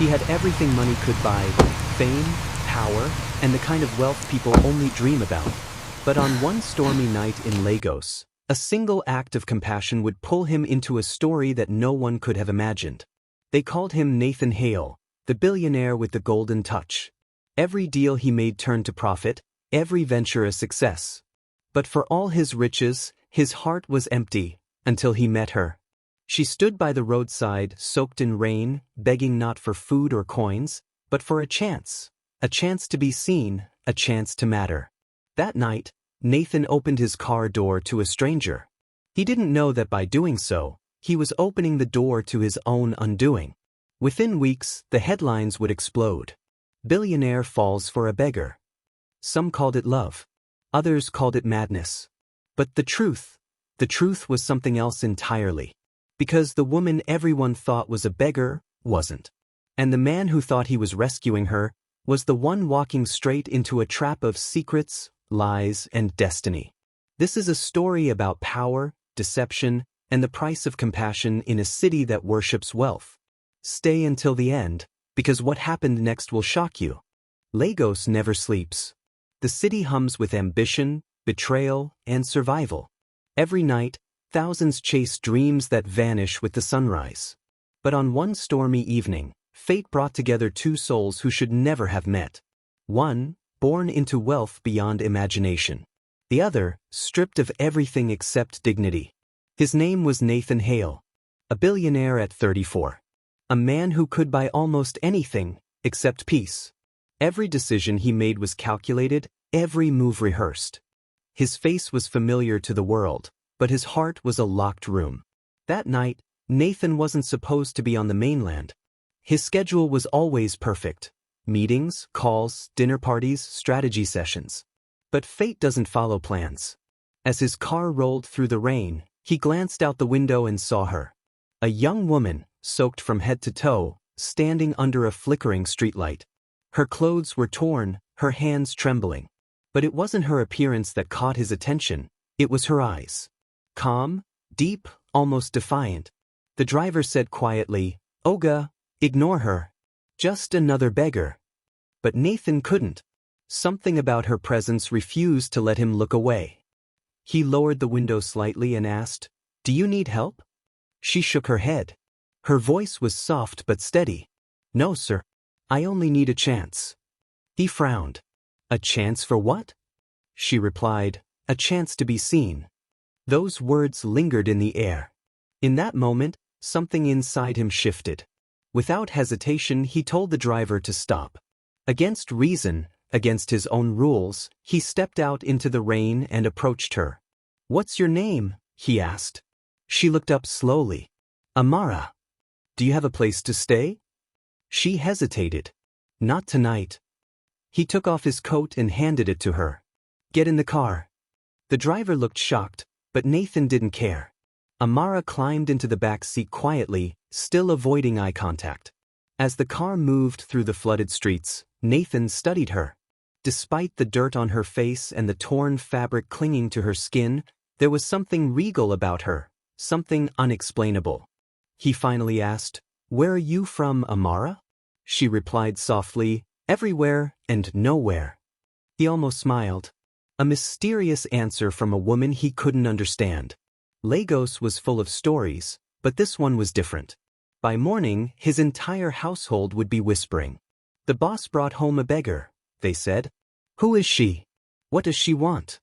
He had everything money could buy: fame, power, and the kind of wealth people only dream about. But on one stormy night in Lagos, a single act of compassion would pull him into a story that no one could have imagined. They called him Nathan Hale, the billionaire with the golden touch. Every deal he made turned to profit, every venture a success. But for all his riches, his heart was empty, until he met her. She stood by the roadside, soaked in rain, begging not for food or coins, but for a chance to be seen, a chance to matter. That night, Nathan opened his car door to a stranger. He didn't know that by doing so, he was opening the door to his own undoing. Within weeks, the headlines would explode. Billionaire falls for a beggar. Some called it love. Others called it madness. But the truth was something else entirely. Because the woman everyone thought was a beggar wasn't. And the man who thought he was rescuing her was the one walking straight into a trap of secrets, lies, and destiny. This is a story about power, deception, and the price of compassion in a city that worships wealth. Stay until the end, because what happened next will shock you. Lagos never sleeps. The city hums with ambition, betrayal, and survival. Every night, thousands chase dreams that vanish with the sunrise. But on one stormy evening, fate brought together two souls who should never have met. One, born into wealth beyond imagination. The other, stripped of everything except dignity. His name was Nathan Hale, a billionaire at 34. A man who could buy almost anything, except peace. Every decision he made was calculated, every move rehearsed. His face was familiar to the world, but his heart was a locked room. That night, Nathan wasn't supposed to be on the mainland. His schedule was always perfect. Meetings, calls, dinner parties, strategy sessions. But fate doesn't follow plans. As his car rolled through the rain, he glanced out the window and saw her. A young woman, soaked from head to toe, standing under a flickering streetlight. Her clothes were torn, her hands trembling. But it wasn't her appearance that caught his attention, it was her eyes. Calm, deep, almost defiant. The driver said quietly, "Oga, ignore her. Just another beggar." But Nathan couldn't. Something about her presence refused to let him look away. He lowered the window slightly and asked, "Do you need help?" She shook her head. Her voice was soft but steady. "No, sir. I only need a chance." He frowned. "A chance for what?" She replied, "A chance to be seen." Those words lingered in the air. In that moment, something inside him shifted. Without hesitation, he told the driver to stop. Against reason, against his own rules, he stepped out into the rain and approached her. "What's your name?" he asked. She looked up slowly. "Amara. Do you have a place to stay?" She hesitated. "Not tonight." He took off his coat and handed it to her. "Get in the car." The driver looked shocked, but Nathan didn't care. Amara climbed into the back seat quietly, still avoiding eye contact. As the car moved through the flooded streets, Nathan studied her. Despite the dirt on her face and the torn fabric clinging to her skin, there was something regal about her, something unexplainable. He finally asked, "Where are you from, Amara?" She replied softly, "Everywhere and nowhere." He almost smiled. A mysterious answer from a woman he couldn't understand. Lagos was full of stories, but this one was different. By morning, his entire household would be whispering. "The boss brought home a beggar," they said. "Who is she? What does she want?"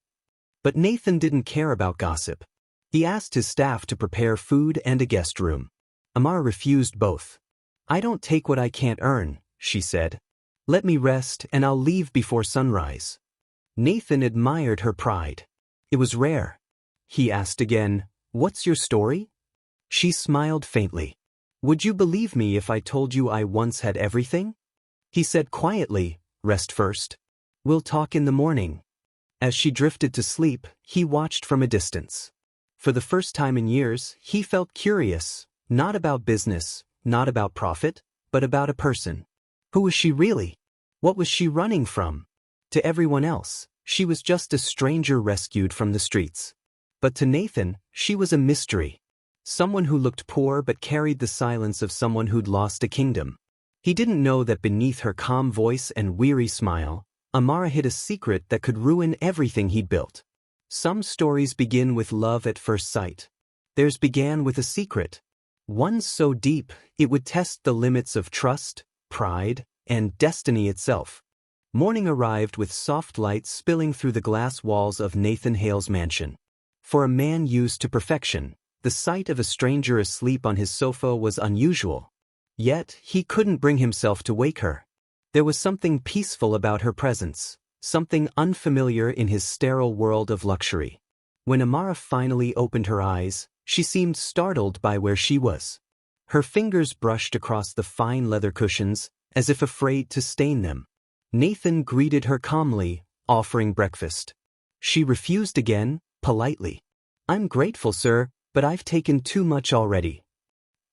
But Nathan didn't care about gossip. He asked his staff to prepare food and a guest room. Amara refused both. "I don't take what I can't earn," she said. "Let me rest and I'll leave before sunrise." Nathan admired her pride. It was rare. He asked again, "What's your story?" She smiled faintly. "Would you believe me if I told you I once had everything?" He said quietly, "Rest first. We'll talk in the morning." As she drifted to sleep, he watched from a distance. For the first time in years, he felt curious, not about business, not about profit, but about a person. Who was she really? What was she running from? To everyone else, she was just a stranger rescued from the streets. But to Nathan, she was a mystery. Someone who looked poor but carried the silence of someone who'd lost a kingdom. He didn't know that beneath her calm voice and weary smile, Amara hid a secret that could ruin everything he'd built. Some stories begin with love at first sight. Theirs began with a secret. One so deep, it would test the limits of trust, pride, and destiny itself. Morning arrived with soft light spilling through the glass walls of Nathan Hale's mansion. For a man used to perfection, the sight of a stranger asleep on his sofa was unusual. Yet, he couldn't bring himself to wake her. There was something peaceful about her presence, something unfamiliar in his sterile world of luxury. When Amara finally opened her eyes, she seemed startled by where she was. Her fingers brushed across the fine leather cushions, as if afraid to stain them. Nathan greeted her calmly, offering breakfast. She refused again, politely. "I'm grateful, sir, but I've taken too much already."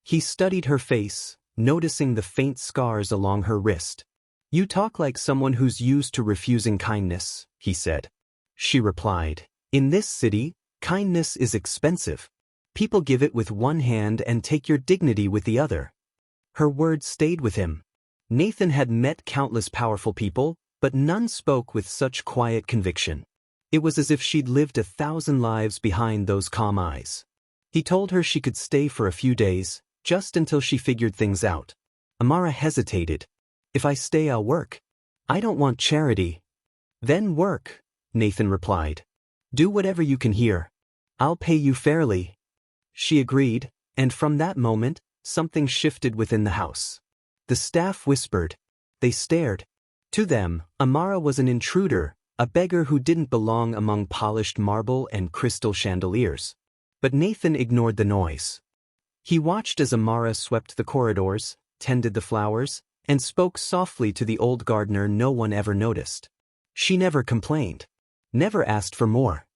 He studied her face, noticing the faint scars along her wrist. "You talk like someone who's used to refusing kindness," he said. She replied, "In this city, kindness is expensive. People give it with one hand and take your dignity with the other." Her words stayed with him. Nathan had met countless powerful people, but none spoke with such quiet conviction. It was as if she'd lived 1,000 lives behind those calm eyes. He told her she could stay for a few days, just until she figured things out. Amara hesitated. "If I stay, I'll work. I don't want charity." "Then work," Nathan replied. "Do whatever you can here. I'll pay you fairly." She agreed, and from that moment, something shifted within the house. The staff whispered. They stared. To them, Amara was an intruder, a beggar who didn't belong among polished marble and crystal chandeliers. But Nathan ignored the noise. He watched as Amara swept the corridors, tended the flowers, and spoke softly to the old gardener no one ever noticed. She never complained, never asked for more.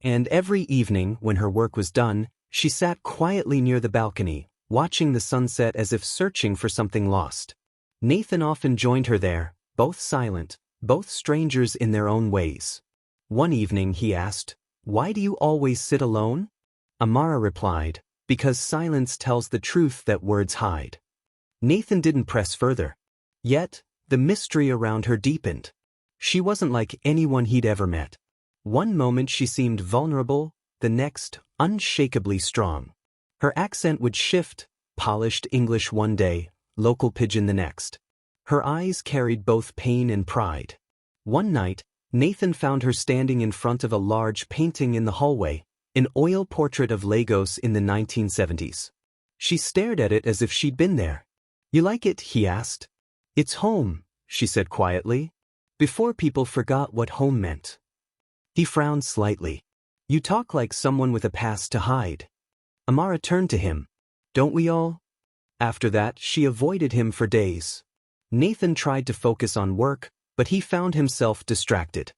And every evening, when her work was done, she sat quietly near the balcony, watching the sunset as if searching for something lost. Nathan often joined her there, both silent, both strangers in their own ways. One evening he asked, "Why do you always sit alone?" Amara replied, "Because silence tells the truth that words hide." Nathan didn't press further. Yet, the mystery around her deepened. She wasn't like anyone he'd ever met. One moment she seemed vulnerable, the next, unshakably strong. Her accent would shift, polished English one day, local pidgin the next. Her eyes carried both pain and pride. One night, Nathan found her standing in front of a large painting in the hallway, an oil portrait of Lagos in the 1970s. She stared at it as if she'd been there. "You like it?" he asked. "It's home," she said quietly, before people forgot what home meant. He frowned slightly. "You talk like someone with a past to hide." Amara turned to him. "Don't we all?" After that, she avoided him for days. Nathan tried to focus on work, but he found himself distracted.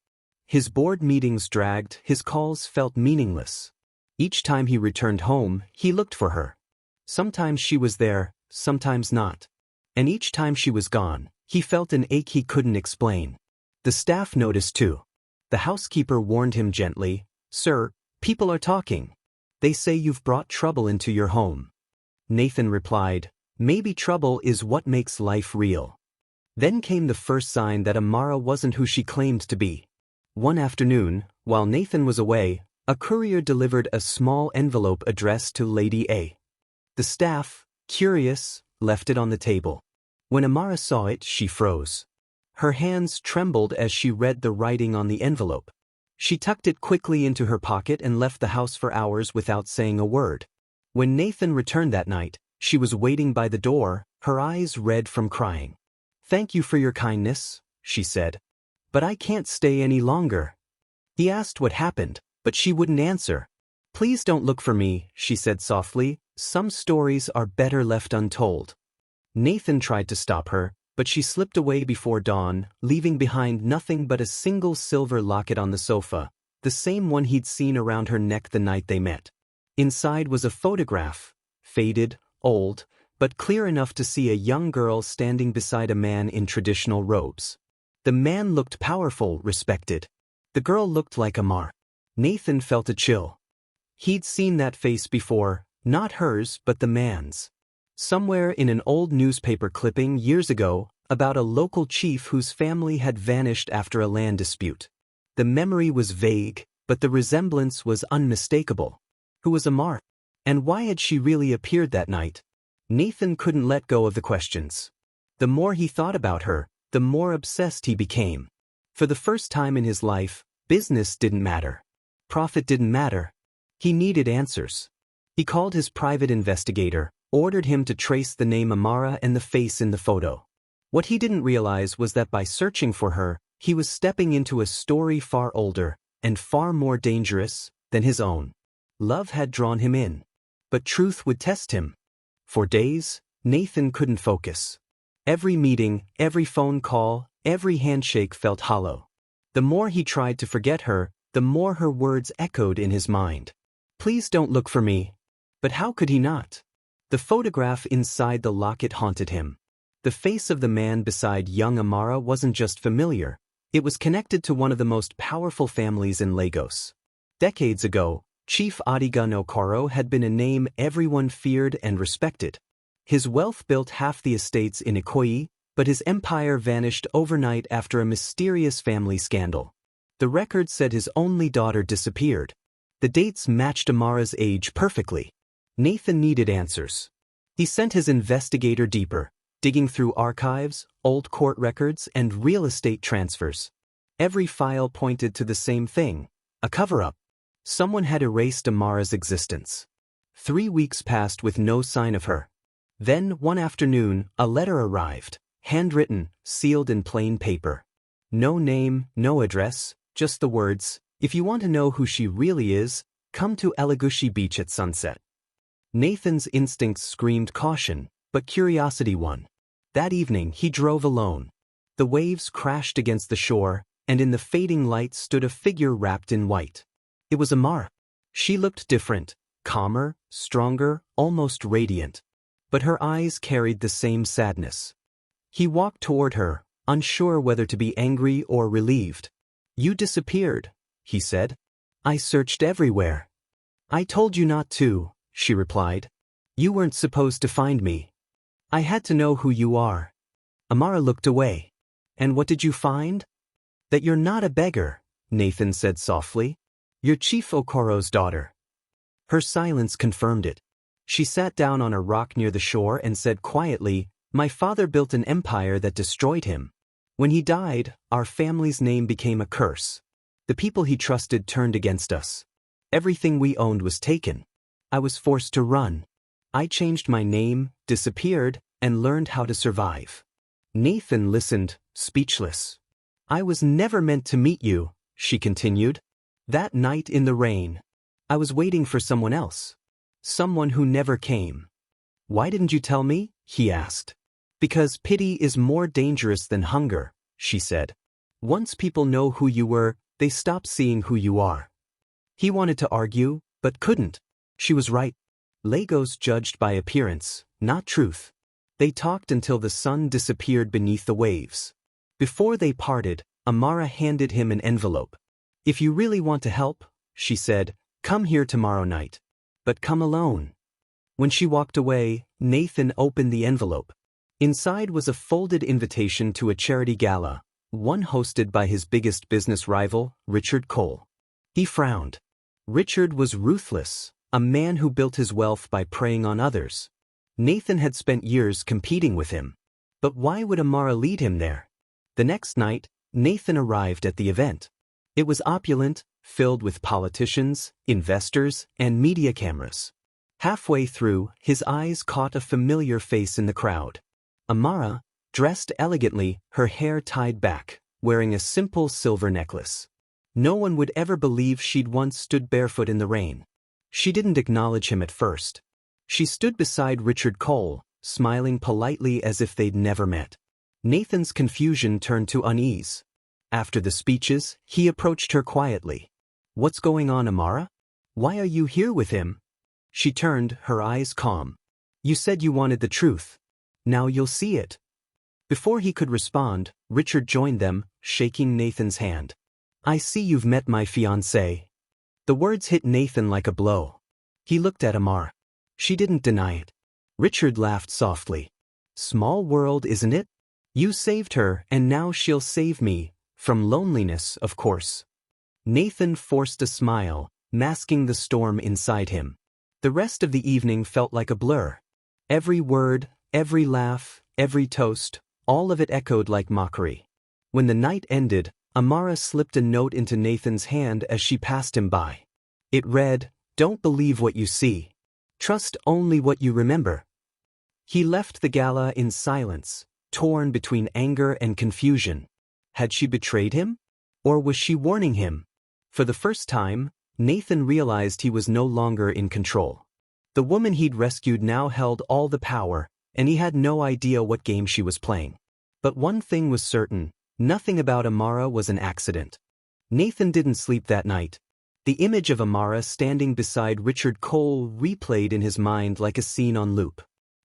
His board meetings dragged, his calls felt meaningless. Each time he returned home, he looked for her. Sometimes she was there, sometimes not. And each time she was gone, he felt an ache he couldn't explain. The staff noticed too. The housekeeper warned him gently, "Sir, people are talking. They say you've brought trouble into your home." Nathan replied, "Maybe trouble is what makes life real." Then came the first sign that Amara wasn't who she claimed to be. One afternoon, while Nathan was away, a courier delivered a small envelope addressed to Lady A. The staff, curious, left it on the table. When Amara saw it, she froze. Her hands trembled as she read the writing on the envelope. She tucked it quickly into her pocket and left the house for hours without saying a word. When Nathan returned that night, she was waiting by the door, her eyes red from crying. "Thank you for your kindness," she said. "But I can't stay any longer." He asked what happened, but she wouldn't answer. "Please don't look for me," she said softly. "Some stories are better left untold." Nathan tried to stop her, but she slipped away before dawn, leaving behind nothing but a single silver locket on the sofa, the same one he'd seen around her neck the night they met. Inside was a photograph, faded, old, but clear enough to see a young girl standing beside a man in traditional robes. The man looked powerful, respected. The girl looked like Amar. Nathan felt a chill. He'd seen that face before, not hers but the man's. Somewhere in an old newspaper clipping years ago about a local chief whose family had vanished after a land dispute. The memory was vague, but the resemblance was unmistakable. Who was Amara? And why had she really appeared that night? Nathan couldn't let go of the questions. The more he thought about her, the more obsessed he became. For the first time in his life, business didn't matter. Profit didn't matter. He needed answers. He called his private investigator, ordered him to trace the name Amara and the face in the photo. What he didn't realize was that by searching for her, he was stepping into a story far older and far more dangerous than his own. Love had drawn him in, but truth would test him. For days, Nathan couldn't focus. Every meeting, every phone call, every handshake felt hollow. The more he tried to forget her, the more her words echoed in his mind. Please don't look for me. But how could he not? The photograph inside the locket haunted him. The face of the man beside young Amara wasn't just familiar, it was connected to one of the most powerful families in Lagos. Decades ago, Chief Adigun Okoro had been a name everyone feared and respected. His wealth built half the estates in Ikoyi, but his empire vanished overnight after a mysterious family scandal. The record said his only daughter disappeared. The dates matched Amara's age perfectly. Nathan needed answers. He sent his investigator deeper, digging through archives, old court records, and real estate transfers. Every file pointed to the same thing: a cover-up. Someone had erased Amara's existence. 3 weeks passed with no sign of her. Then, one afternoon, a letter arrived, handwritten, sealed in plain paper. No name, no address, just the words, "If you want to know who she really is, come to Elegushi Beach at sunset." Nathan's instincts screamed caution, but curiosity won. That evening he drove alone. The waves crashed against the shore, and in the fading light stood a figure wrapped in white. It was Amara. She looked different, calmer, stronger, almost radiant. But her eyes carried the same sadness. He walked toward her, unsure whether to be angry or relieved. "You disappeared," he said. "I searched everywhere." "I told you not to," she replied. "You weren't supposed to find me. I had to know who you are." Amara looked away. "And what did you find?" "That you're not a beggar," Nathan said softly. "You're Chief Okoro's daughter." Her silence confirmed it. She sat down on a rock near the shore and said quietly, "My father built an empire that destroyed him. When he died, our family's name became a curse. The people he trusted turned against us. Everything we owned was taken. I was forced to run. I changed my name, disappeared, and learned how to survive." Nathan listened, speechless. "I was never meant to meet you," she continued. "That night in the rain, I was waiting for someone else. Someone who never came." "Why didn't you tell me?" he asked. "Because pity is more dangerous than hunger," she said. "Once people know who you were, they stop seeing who you are." He wanted to argue, but couldn't. She was right. Lagos judged by appearance, not truth. They talked until the sun disappeared beneath the waves. Before they parted, Amara handed him an envelope. "If you really want to help," she said, "come here tomorrow night. But come alone." When she walked away, Nathan opened the envelope. Inside was a folded invitation to a charity gala, one hosted by his biggest business rival, Richard Cole. He frowned. Richard was ruthless, a man who built his wealth by preying on others. Nathan had spent years competing with him. But why would Amara lead him there? The next night, Nathan arrived at the event. It was opulent, filled with politicians, investors, and media cameras. Halfway through, his eyes caught a familiar face in the crowd. Amara, dressed elegantly, her hair tied back, wearing a simple silver necklace. No one would ever believe she'd once stood barefoot in the rain. She didn't acknowledge him at first. She stood beside Richard Cole, smiling politely as if they'd never met. Nathan's confusion turned to unease. After the speeches, he approached her quietly. "What's going on, Amara? Why are you here with him?" She turned, her eyes calm. "You said you wanted the truth. Now you'll see it." Before he could respond, Richard joined them, shaking Nathan's hand. "I see you've met my fiancée." The words hit Nathan like a blow. He looked at Amara. She didn't deny it. Richard laughed softly. Small world, isn't it? You saved her, and now she'll save me. From loneliness, of course. Nathan forced a smile, masking the storm inside him. The rest of the evening felt like a blur. Every word, every laugh, every toast, all of it echoed like mockery. When the night ended, Amara slipped a note into Nathan's hand as she passed him by. It read, "Don't believe what you see. Trust only what you remember." He left the gala in silence, torn between anger and confusion. Had she betrayed him? Or was she warning him? For the first time, Nathan realized he was no longer in control. The woman he'd rescued now held all the power, and he had no idea what game she was playing. But one thing was certain, nothing about Amara was an accident. Nathan didn't sleep that night. The image of Amara standing beside Richard Cole replayed in his mind like a scene on loop.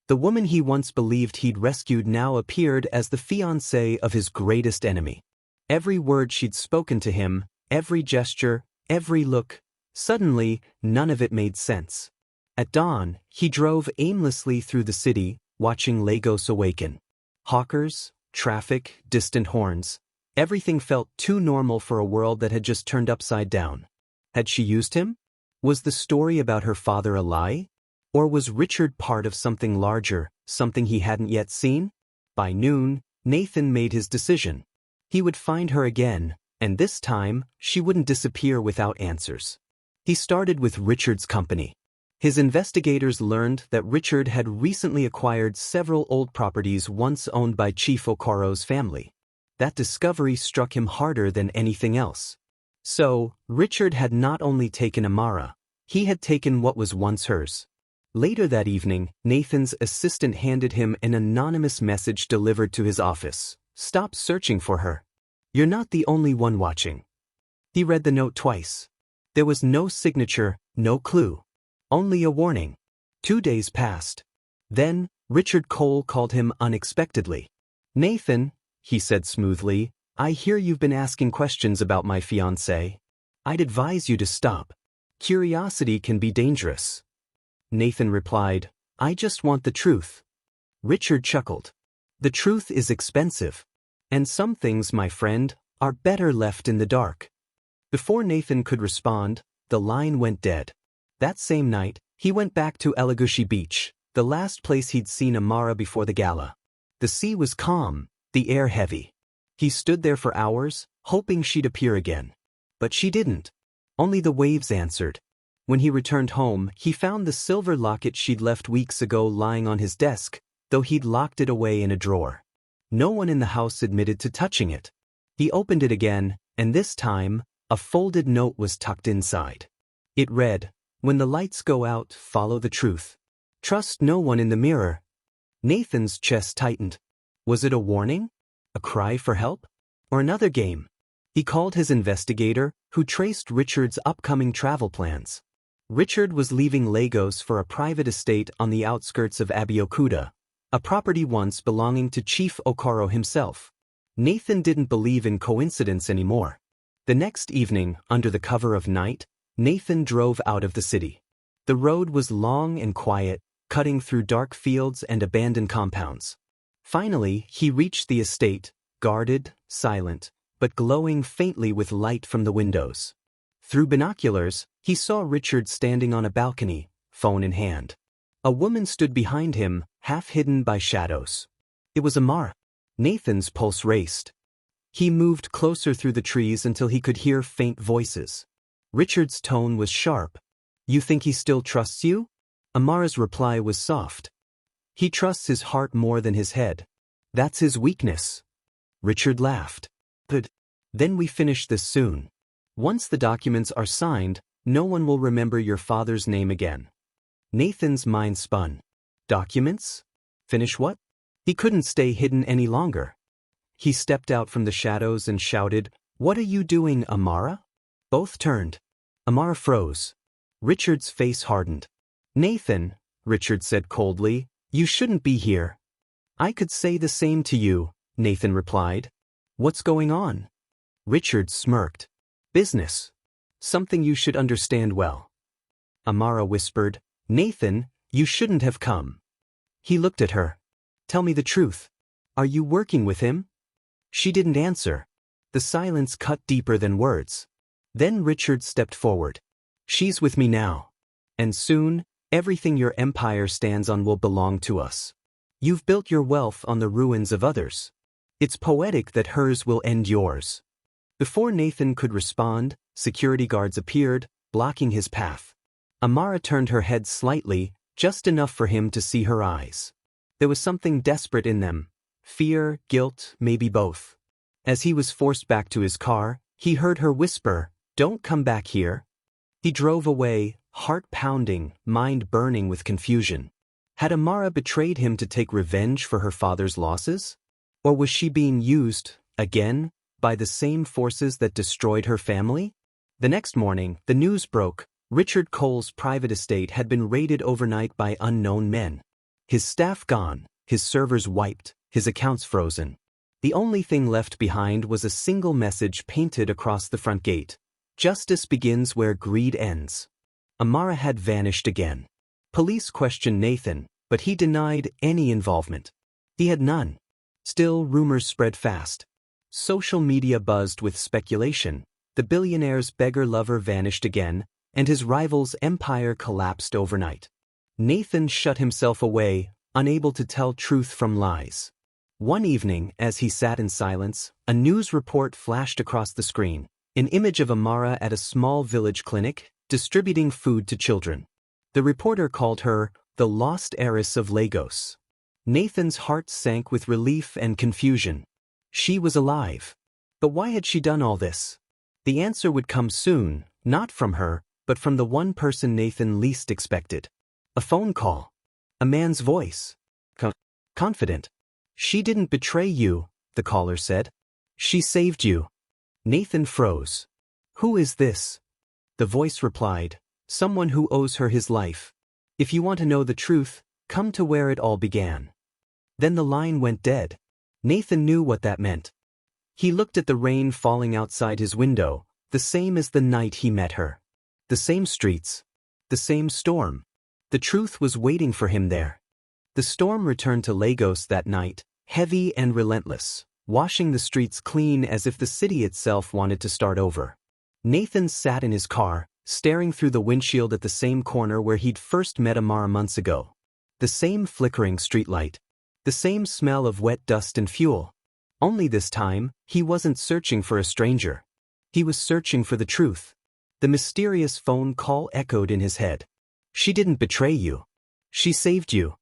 The woman he once believed he'd rescued now appeared as the fiancée of his greatest enemy. Every word she'd spoken to him, every gesture, every look, suddenly, none of it made sense. At dawn, he drove aimlessly through the city, watching Lagos awaken. Hawkers, traffic, distant horns. Everything felt too normal for a world that had just turned upside down. Had she used him? Was the story about her father a lie? Or was Richard part of something larger, something he hadn't yet seen? By noon, Nathan made his decision. He would find her again, and this time, she wouldn't disappear without answers. He started with Richard's company. His investigators learned that Richard had recently acquired several old properties once owned by Chief Okoro's family. That discovery struck him harder than anything else. So, Richard had not only taken Amara, he had taken what was once hers. Later that evening, Nathan's assistant handed him an anonymous message delivered to his office. "Stop searching for her. You're not the only one watching." He read the note twice. There was no signature, no clue. Only a warning. 2 days passed. Then, Richard Cole called him unexpectedly. "Nathan," he said smoothly, "I hear you've been asking questions about my fiancée. I'd advise you to stop. Curiosity can be dangerous." Nathan replied, "I just want the truth." Richard chuckled. "The truth is expensive. And some things, my friend, are better left in the dark." Before Nathan could respond, the line went dead. That same night, he went back to Elagushi Beach, the last place he'd seen Amara before the gala. The sea was calm, the air heavy. He stood there for hours, hoping she'd appear again. But she didn't. Only the waves answered. When he returned home, he found the silver locket she'd left weeks ago lying on his desk, though he'd locked it away in a drawer. No one in the house admitted to touching it. He opened it again, and this time, a folded note was tucked inside. It read, "When the lights go out, follow the truth. Trust no one in the mirror." Nathan's chest tightened. Was it a warning? A cry for help? Or another game? He called his investigator, who traced Richard's upcoming travel plans. Richard was leaving Lagos for a private estate on the outskirts of Abeokuta, a property once belonging to Chief Okoro himself. Nathan didn't believe in coincidence anymore. The next evening, under the cover of night, Nathan drove out of the city. The road was long and quiet, cutting through dark fields and abandoned compounds. Finally, he reached the estate, guarded, silent, but glowing faintly with light from the windows. Through binoculars, he saw Richard standing on a balcony, phone in hand. A woman stood behind him, half hidden by shadows. It was Amara. Nathan's pulse raced. He moved closer through the trees until he could hear faint voices. Richard's tone was sharp. "You think he still trusts you?" Amara's reply was soft. "He trusts his heart more than his head. That's his weakness." Richard laughed. "Good. Then we finish this soon. Once the documents are signed, no one will remember your father's name again." Nathan's mind spun. Documents? Finish what? He couldn't stay hidden any longer. He stepped out from the shadows and shouted, "What are you doing, Amara?" Both turned. Amara froze. Richard's face hardened. "Nathan," Richard said coldly, "you shouldn't be here." "I could say the same to you," Nathan replied. "What's going on?" Richard smirked. "Business. Something you should understand well." Amara whispered, "Nathan, you shouldn't have come." He looked at her. Tell me the truth. Are you working with him? She didn't answer. The silence cut deeper than words. Then Richard stepped forward. She's with me now. And soon, everything your empire stands on will belong to us. You've built your wealth on the ruins of others. It's poetic that hers will end yours. Before Nathan could respond, security guards appeared, blocking his path. Amara turned her head slightly, just enough for him to see her eyes. There was something desperate in them. Fear, guilt, maybe both. As he was forced back to his car, he heard her whisper, "Don't come back here." He drove away, heart pounding, mind burning with confusion. Had Amara betrayed him to take revenge for her father's losses? Or was she being used, again, by the same forces that destroyed her family? The next morning, the news broke. Richard Cole's private estate had been raided overnight by unknown men. His staff gone, his servers wiped, his accounts frozen. The only thing left behind was a single message painted across the front gate. Justice begins where greed ends. Amara had vanished again. Police questioned Nathan, but he denied any involvement. He had none. Still, rumors spread fast. Social media buzzed with speculation. The billionaire's beggar lover vanished again, and his rival's empire collapsed overnight. Nathan shut himself away, unable to tell truth from lies. One evening, as he sat in silence, a news report flashed across the screen, an image of Amara at a small village clinic, distributing food to children. The reporter called her the lost heiress of Lagos. Nathan's heart sank with relief and confusion. She was alive. But why had she done all this? The answer would come soon, not from her, but from the one person Nathan least expected. A phone call. A man's voice. Confident. "She didn't betray you," the caller said. "She saved you." Nathan froze. "Who is this?" The voice replied, "Someone who owes her his life. If you want to know the truth, come to where it all began." Then the line went dead. Nathan knew what that meant. He looked at the rain falling outside his window, the same as the night he met her. The same streets. The same storm. The truth was waiting for him there. The storm returned to Lagos that night, heavy and relentless, washing the streets clean as if the city itself wanted to start over. Nathan sat in his car, staring through the windshield at the same corner where he'd first met Amara months ago. The same flickering streetlight. The same smell of wet dust and fuel. Only this time, he wasn't searching for a stranger. He was searching for the truth. The mysterious phone call echoed in his head. "She didn't betray you. She saved you."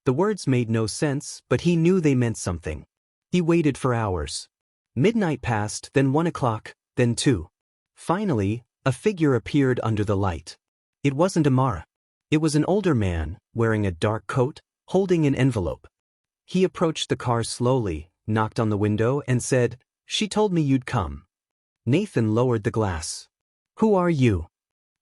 The words made no sense, but he knew they meant something. He waited for hours. Midnight passed, then 1 o'clock, then 2. Finally, a figure appeared under the light. It wasn't Amara. It was an older man, wearing a dark coat, holding an envelope. He approached the car slowly, knocked on the window, and said, "She told me you'd come." Nathan lowered the glass. "Who are you?"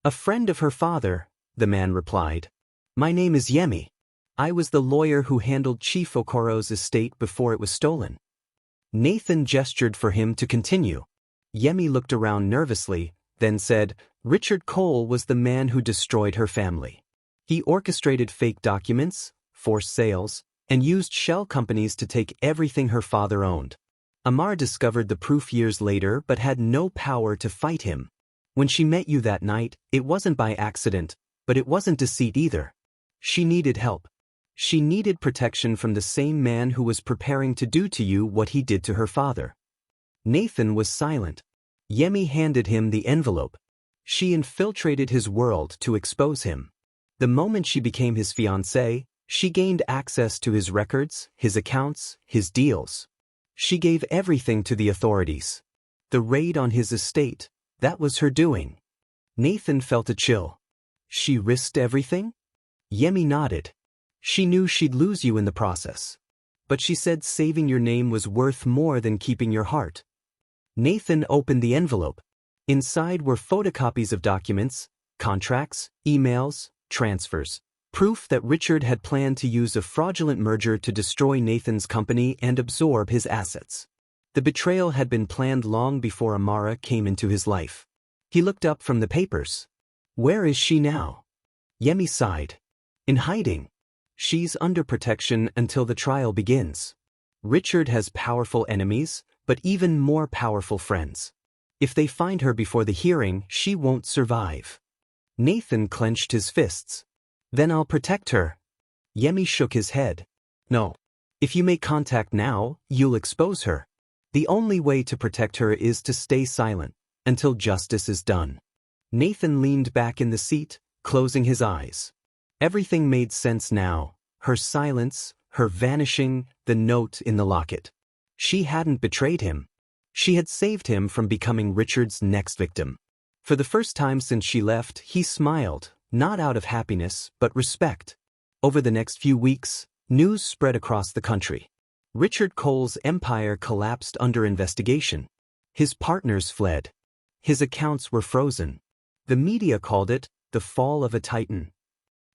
"A friend of her father," the man replied. "My name is Yemi. I was the lawyer who handled Chief Okoro's estate before it was stolen." Nathan gestured for him to continue. Yemi looked around nervously, then said, "Richard Cole was the man who destroyed her family. He orchestrated fake documents, forced sales, and used shell companies to take everything her father owned. Amar discovered the proof years later but had no power to fight him. When she met you that night, it wasn't by accident, but it wasn't deceit either. She needed help. She needed protection from the same man who was preparing to do to you what he did to her father." Nathan was silent. Yemi handed him the envelope. She infiltrated his world to expose him. The moment she became his fiancée, she gained access to his records, his accounts, his deals. She gave everything to the authorities. The raid on his estate, that was her doing. Nathan felt a chill. "She risked everything?" Yemi nodded. "She knew she'd lose you in the process. But she said saving your name was worth more than keeping your heart." Nathan opened the envelope. Inside were photocopies of documents, contracts, emails, transfers, proof that Richard had planned to use a fraudulent merger to destroy Nathan's company and absorb his assets. The betrayal had been planned long before Amara came into his life. He looked up from the papers. "Where is she now?" Yemi sighed. "In hiding. She's under protection until the trial begins. Richard has powerful enemies, but even more powerful friends. If they find her before the hearing, she won't survive. Nathan clenched his fists. Then I'll protect her. Yemi shook his head. No. If you make contact now, you'll expose her. The only way to protect her is to stay silent, until justice is done. Nathan leaned back in the seat, closing his eyes. Everything made sense now. Her silence, her vanishing, the note in the locket. She hadn't betrayed him. She had saved him from becoming Richard's next victim. For the first time since she left, he smiled, not out of happiness, but respect. Over the next few weeks, news spread across the country. Richard Cole's empire collapsed under investigation. His partners fled. His accounts were frozen. The media called it the fall of a titan.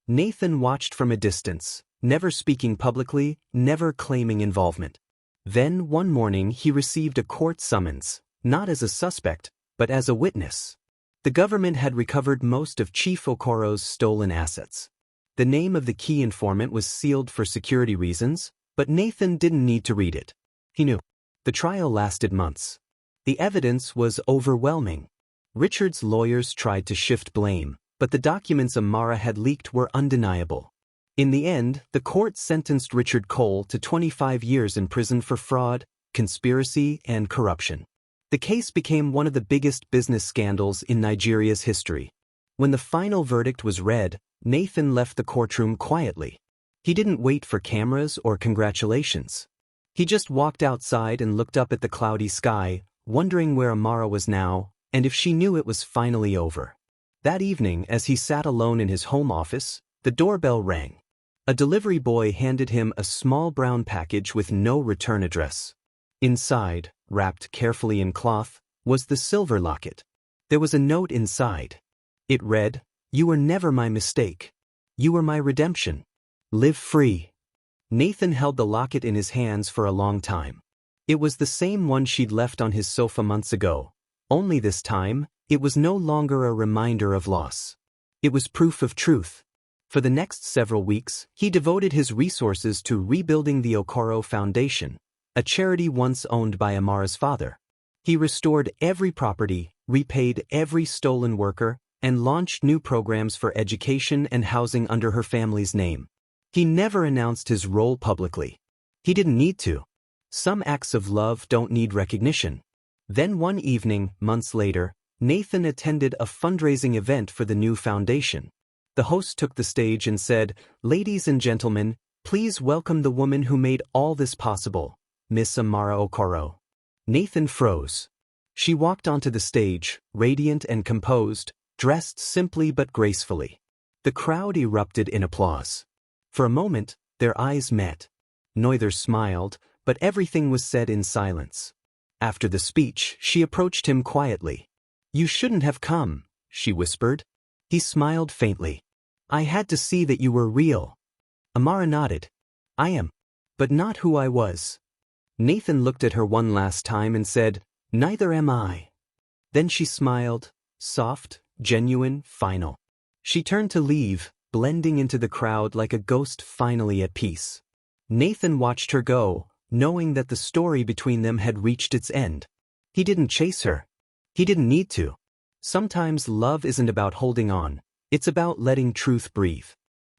Nathan watched from a distance, never speaking publicly, never claiming involvement. Then one morning he received a court summons, not as a suspect, but as a witness. The government had recovered most of Chief Okoro's stolen assets. The name of the key informant was sealed for security reasons, but Nathan didn't need to read it. He knew. The trial lasted months. The evidence was overwhelming. Richard's lawyers tried to shift blame, but the documents Amara had leaked were undeniable. In the end, the court sentenced Richard Cole to 25 years in prison for fraud, conspiracy, and corruption. The case became one of the biggest business scandals in Nigeria's history. When the final verdict was read, Nathan left the courtroom quietly. He didn't wait for cameras or congratulations. He just walked outside and looked up at the cloudy sky, wondering where Amara was now, and if she knew it was finally over. That evening, as he sat alone in his home office, the doorbell rang. A delivery boy handed him a small brown package with no return address. Inside, wrapped carefully in cloth, was the silver locket. There was a note inside. It read, "You were never my mistake. You were my redemption. Live free." Nathan held the locket in his hands for a long time. It was the same one she'd left on his sofa months ago. Only this time, it was no longer a reminder of loss. It was proof of truth. For the next several weeks, he devoted his resources to rebuilding the Okoro Foundation, a charity once owned by Amara's father. He restored every property, repaid every stolen worker, and launched new programs for education and housing under her family's name. He never announced his role publicly. He didn't need to. Some acts of love don't need recognition. Then one evening, months later, Nathan attended a fundraising event for the new foundation. The host took the stage and said, "Ladies and gentlemen, please welcome the woman who made all this possible, Miss Amara Okoro." Nathan froze. She walked onto the stage, radiant and composed, dressed simply but gracefully. The crowd erupted in applause. For a moment, their eyes met. Neither smiled, but everything was said in silence. After the speech, she approached him quietly. "You shouldn't have come," she whispered. He smiled faintly. "I had to see that you were real." Amara nodded. "I am. But not who I was." Nathan looked at her one last time and said, "Neither am I." Then she smiled, soft, genuine, final. She turned to leave, blending into the crowd like a ghost finally at peace. Nathan watched her go, knowing that the story between them had reached its end. He didn't chase her. He didn't need to. Sometimes love isn't about holding on, it's about letting truth breathe.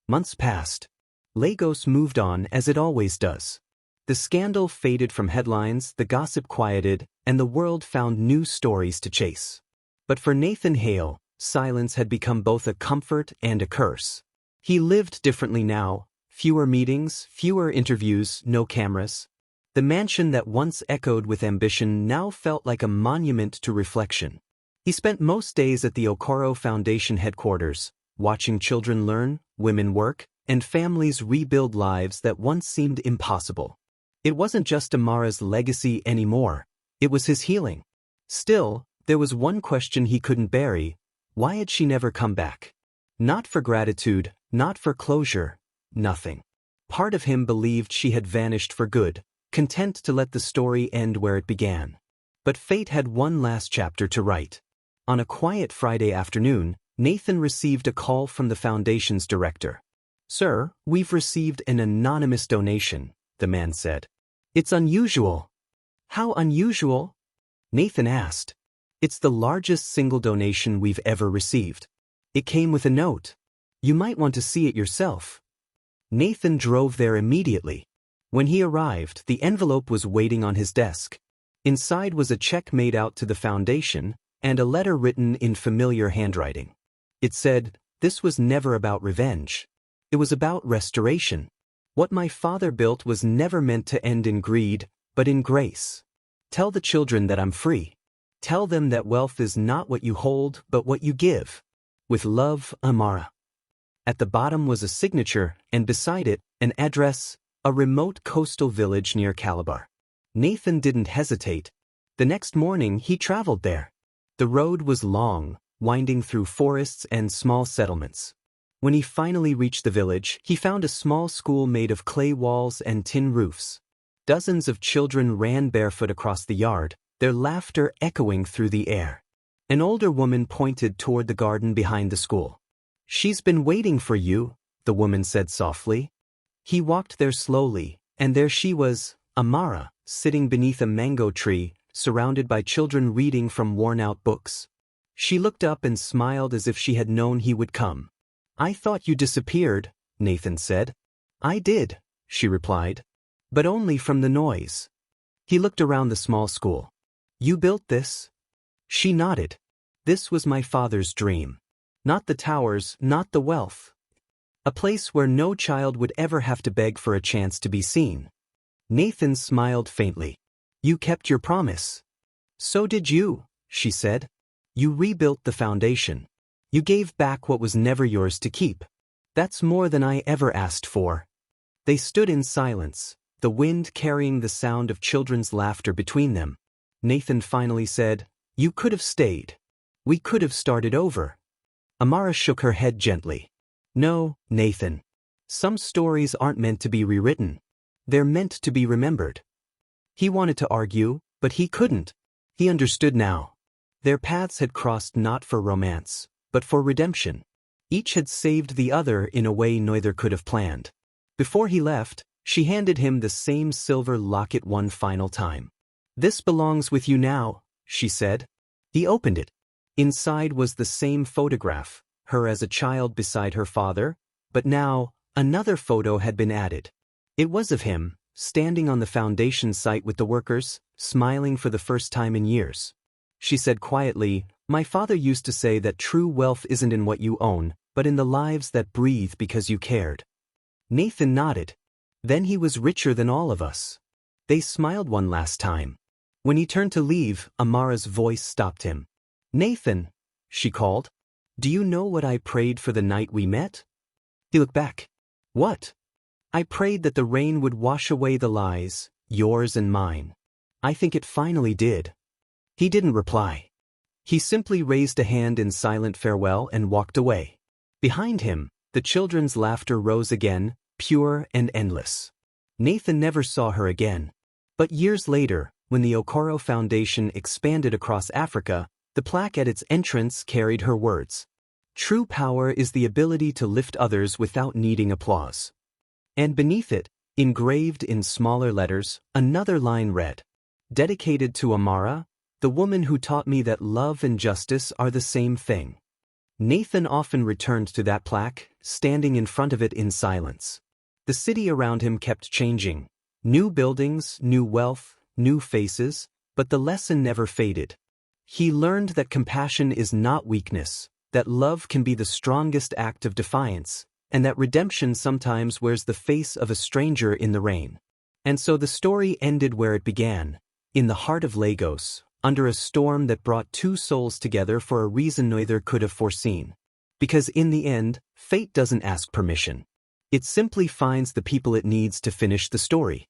Months passed. Lagos moved on as it always does. The scandal faded from headlines, the gossip quieted, and the world found new stories to chase. But for Nathan Hale, silence had become both a comfort and a curse. He lived differently now, fewer meetings, fewer interviews, no cameras. The mansion that once echoed with ambition now felt like a monument to reflection. He spent most days at the Okoro Foundation headquarters, watching children learn, women work, and families rebuild lives that once seemed impossible. It wasn't just Amara's legacy anymore, it was his healing. Still, there was one question he couldn't bury: why had she never come back? Not for gratitude, not for closure, nothing. Part of him believed she had vanished for good, content to let the story end where it began. But fate had one last chapter to write. On a quiet Friday afternoon, Nathan received a call from the foundation's director. "Sir, we've received an anonymous donation," the man said. "It's unusual." "How unusual?" Nathan asked. "It's the largest single donation we've ever received. It came with a note. You might want to see it yourself." Nathan drove there immediately. When he arrived, the envelope was waiting on his desk. Inside was a check made out to the foundation and a letter written in familiar handwriting. It said, "This was never about revenge. It was about restoration. What my father built was never meant to end in greed, but in grace. Tell the children that I'm free. Tell them that wealth is not what you hold, but what you give. With love, Amara." At the bottom was a signature, and beside it, an address, a remote coastal village near Calabar. Nathan didn't hesitate. The next morning, he traveled there. The road was long, winding through forests and small settlements. When he finally reached the village, he found a small school made of clay walls and tin roofs. Dozens of children ran barefoot across the yard, their laughter echoing through the air. An older woman pointed toward the garden behind the school. "She's been waiting for you," the woman said softly. He walked there slowly, and there she was, Amara, sitting beneath a mango tree, surrounded by children reading from worn-out books. She looked up and smiled as if she had known he would come. "I thought you disappeared," Nathan said. "I did," she replied. "But only from the noise." He looked around the small school. "You built this?" She nodded. "This was my father's dream. Not the towers, not the wealth. A place where no child would ever have to beg for a chance to be seen." Nathan smiled faintly. "You kept your promise." "So did you," she said. "You rebuilt the foundation. You gave back what was never yours to keep. That's more than I ever asked for." They stood in silence, the wind carrying the sound of children's laughter between them. Nathan finally said, "You could have stayed. We could have started over." Amara shook her head gently. "No, Nathan. Some stories aren't meant to be rewritten. They're meant to be remembered." He wanted to argue, but he couldn't. He understood now. Their paths had crossed not for romance, but for redemption. Each had saved the other in a way neither could have planned. Before he left, she handed him the same silver locket one final time. "This belongs with you now," she said. He opened it. Inside was the same photograph, her as a child beside her father, but now, another photo had been added. It was of him, standing on the foundation site with the workers, smiling for the first time in years. She said quietly, "My father used to say that true wealth isn't in what you own, but in the lives that breathe because you cared." Nathan nodded. "Then he was richer than all of us." They smiled one last time. When he turned to leave, Amara's voice stopped him. "Nathan," she called, "do you know what I prayed for the night we met?" He looked back. "What?" "I prayed that the rain would wash away the lies, yours and mine. I think it finally did." He didn't reply. He simply raised a hand in silent farewell and walked away. Behind him, the children's laughter rose again, pure and endless. Nathan never saw her again. But years later, when the Okoro Foundation expanded across Africa, the plaque at its entrance carried her words. "True power is the ability to lift others without needing applause." And beneath it, engraved in smaller letters, another line read, "Dedicated to Amara, the woman who taught me that love and justice are the same thing." Nathan often returned to that plaque, standing in front of it in silence. The city around him kept changing. New buildings, new wealth, new faces, but the lesson never faded. He learned that compassion is not weakness, that love can be the strongest act of defiance, and that redemption sometimes wears the face of a stranger in the rain. And so the story ended where it began, in the heart of Lagos, under a storm that brought two souls together for a reason neither could have foreseen. Because in the end, fate doesn't ask permission. It simply finds the people it needs to finish the story.